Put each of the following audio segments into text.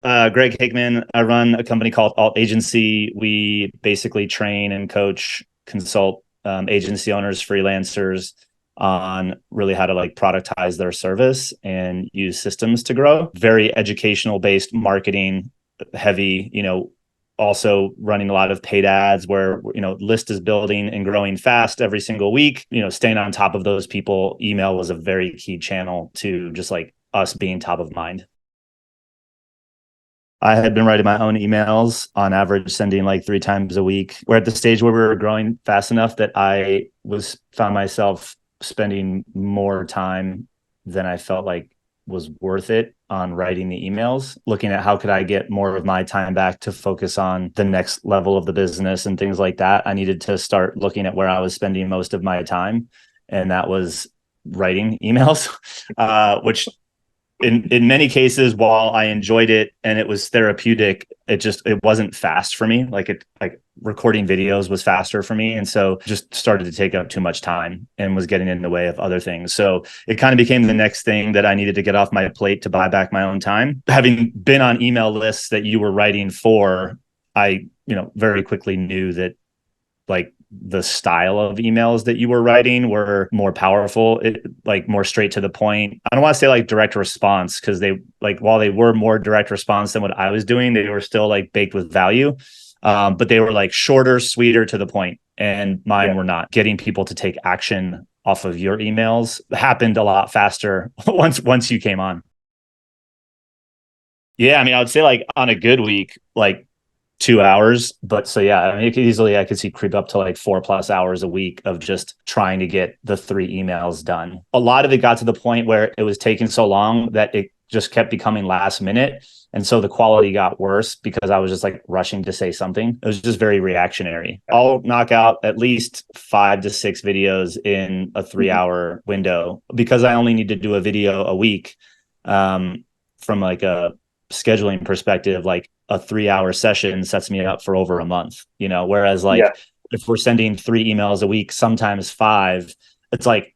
Greg Hickman. I run a company called Alt Agency. We basically train and coach, consult agency owners, freelancers on really how to like productize their service and use systems to grow. Very educational based marketing heavy, also running a lot of paid ads where, list is building and growing fast every single week, staying on top of those people. Email was a very key channel to just like us being top of mind. I had been writing my own emails on average, sending like 3 times a week. We're at the stage where we were growing fast enough that I was found myself spending more time than I felt like was worth it on writing the emails, looking at how could I get more of my time back to focus on the next level of the business and things like that. I needed to start looking at where I was spending most of my time. And that was writing emails, which in many cases, while I enjoyed it and it was therapeutic, it wasn't fast for me. Like recording videos was faster for me. And so just started to take up too much time and was getting in the way of other things. So it kind of became the next thing that I needed to get off my plate to buy back my own time. Having been on email lists that you were writing for, I, very quickly knew that like the style of emails that you were writing were more powerful, like more straight to the point. I don't want to say like direct response because they like while they were more direct response than what I was doing, they were still like baked with value. But they were like shorter, sweeter to the point, and mine were not. Getting people to take action off of your emails happened a lot faster once you came on. Yeah, I mean, I would say like on a good week, like 2 hours. But so yeah, I mean, I could see creep up to like 4+ hours a week of just trying to get the 3 emails done. A lot of it got to the point where it was taking so long that it just kept becoming last minute. And so the quality got worse because I was just like rushing to say something. It was just very reactionary. I'll knock out at least 5 to 6 videos in a 3 hour window because I only need to do a video a week. From like a scheduling perspective, like a 3 hour session sets me up for over a month, whereas like if we're sending 3 emails a week, sometimes five, it's like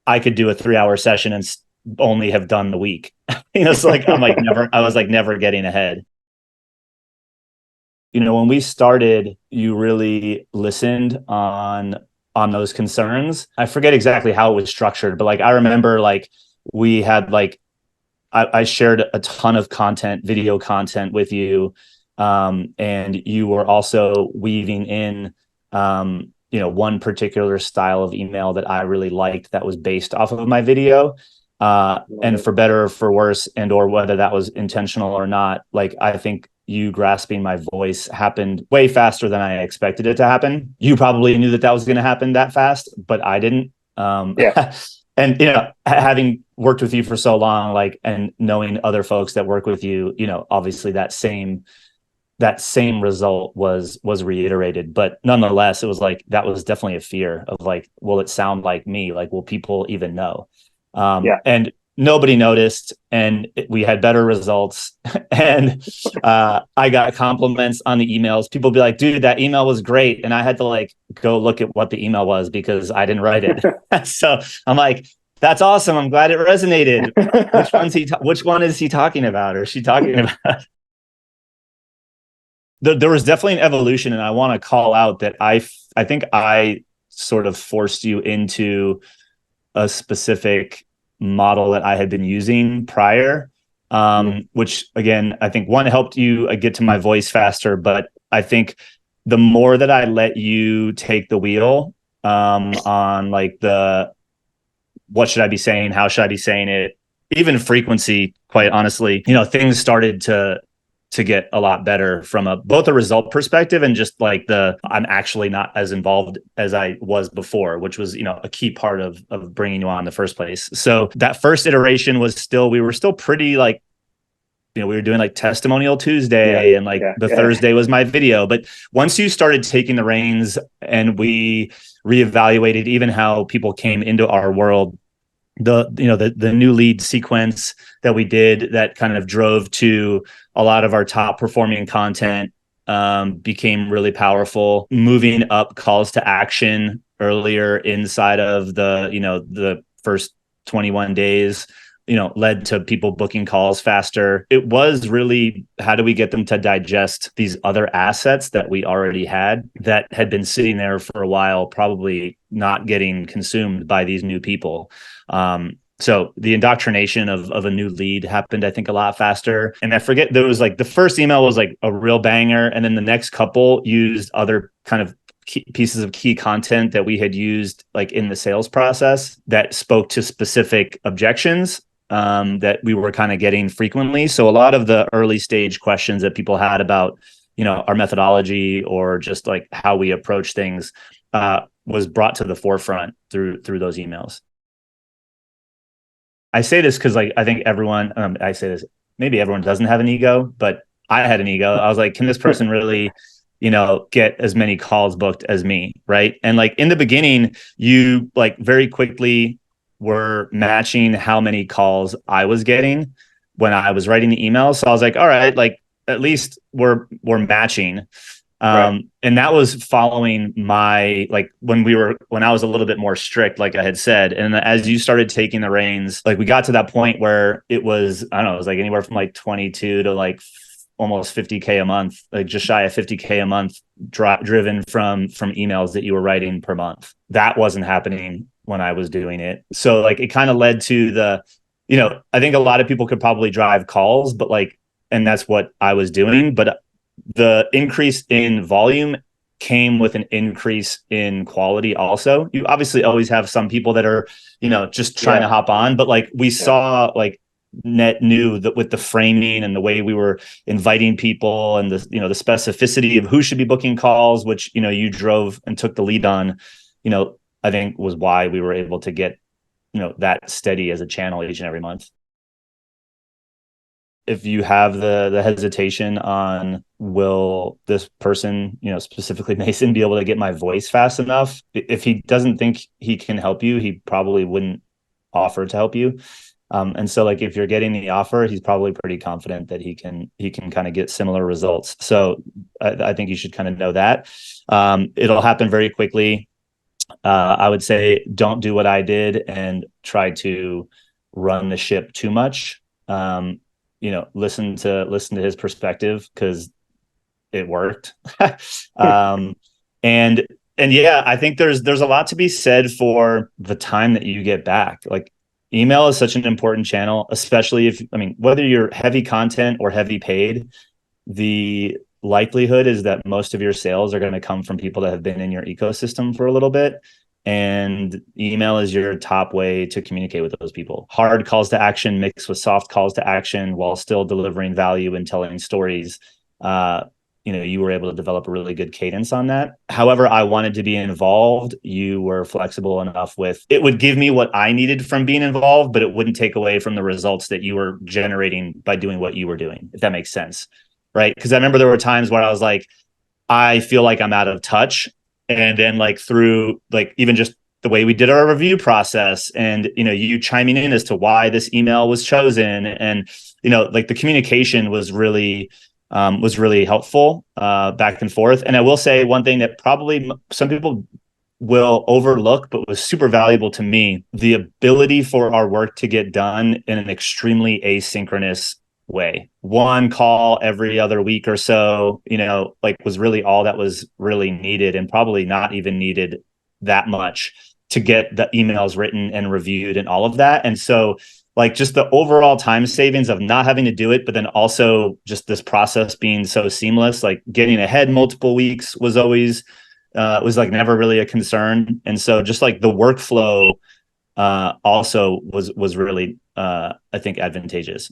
I could do a 3 hour session and only have done the week. It's like I was like never getting ahead. When we started, you really listened on those concerns. I forget exactly how it was structured, but like I remember like we had like I shared a ton of content, video content with you. And you were also weaving in, one particular style of email that I really liked that was based off of my video. And for better or for worse, and or whether that was intentional or not, like I think you grasping my voice happened way faster than I expected it to happen. You probably knew that that was going to happen that fast, but I didn't. Yeah. And having worked with you for so long, like, and knowing other folks that work with you, obviously that same result was reiterated. But nonetheless, it was like that was definitely a fear of like, will it sound like me? Like, will people even know? And nobody noticed, and we had better results. And I got compliments on the emails. People be like, dude, that email was great. And I had to like go look at what the email was because I didn't write it. So I'm like, that's awesome. I'm glad it resonated. Which one is he talking about or she talking about? There was definitely an evolution, and I want to call out that I think I sort of forced you into a specific model that I had been using prior, which again, I think one helped you get to my voice faster, but I think the more that I let you take the wheel on like the what should I be saying, how should I be saying it, even frequency, quite honestly, things started to get a lot better from both a result perspective and just like I'm actually not as involved as I was before, which was, a key part of bringing you on in the first place. So that first iteration we were still pretty like, we were doing like testimonial Tuesday and like Thursday was my video. But once you started taking the reins and we reevaluated even how people came into our world, the new lead sequence that we did that kind of drove to a lot of our top performing content became really powerful. Moving up calls to action earlier inside of the first 21 days led to people booking calls faster. It was really, how do we get them to digest these other assets that we already had that had been sitting there for a while, probably not getting consumed by these new people. So the indoctrination of a new lead happened, I think, a lot faster. And I forget, there was like the first email was like a real banger. And then the next couple used other kind of pieces of key content that we had used like in the sales process that spoke to specific objections that we were kind of getting frequently. So a lot of the early stage questions that people had about, our methodology or just like how we approach things was brought to the forefront through those emails. I say this because like I think everyone, I say this, maybe everyone doesn't have an ego, but I had an ego. I was like, can this person really, get as many calls booked as me, right? And like in the beginning, you like very quickly were matching how many calls I was getting when I was writing the emails. So I was like, all right, like at least we're matching. Right. And that was following my, like when I was a little bit more strict, like I had said. And as you started taking the reins, like we got to that point where it was, I don't know, it was like anywhere from like 22 to like almost 50K a month, like just shy of 50K a month driven from emails that you were writing per month. That wasn't happening when I was doing it. So like it kind of led to the, I think a lot of people could probably drive calls, but like, and that's what I was doing. But the increase in volume came with an increase in quality also. You obviously always have some people that are, just trying to Yeah. hop on, but like we Yeah. saw like Net knew that with the framing and the way we were inviting people and the, the specificity of who should be booking calls, which, you drove and took the lead on, I think was why we were able to get, that steady as a channel each and every month. If you have the hesitation on, will this person, specifically Mason, be able to get my voice fast enough? If he doesn't think he can help you, he probably wouldn't offer to help you. And so like if you're getting the offer, he's probably pretty confident that he can kind of get similar results. So I think you should kind of know that. It'll happen very quickly. I would say don't do what I did and try to run the ship too much. Listen to his perspective because it worked. um, and yeah, I think there's a lot to be said for the time that you get back. Like email is such an important channel, especially whether you're heavy content or heavy paid, the likelihood is that most of your sales are going to come from people that have been in your ecosystem for a little bit. And email is your top way to communicate with those people. Hard calls to action mixed with soft calls to action while still delivering value and telling stories. You were able to develop a really good cadence on that. However, I wanted to be involved. You were flexible enough with it would give me what I needed from being involved, but it wouldn't take away from the results that you were generating by doing what you were doing, if that makes sense. Right. Because I remember there were times where I was like, I feel like I'm out of touch. And then like through like even just the way we did our review process and, you chiming in as to why this email was chosen. And, like the communication was really helpful back and forth. And I will say one thing that probably some people will overlook, but was super valuable to me, the ability for our work to get done in an extremely asynchronous way. One call every other week or so, like was really all that was really needed, and probably not even needed that much to get the emails written and reviewed and all of that. And so like just the overall time savings of not having to do it, but then also just this process being so seamless, like getting ahead multiple weeks was always was like never really a concern. And so just like the workflow also was really I think advantageous.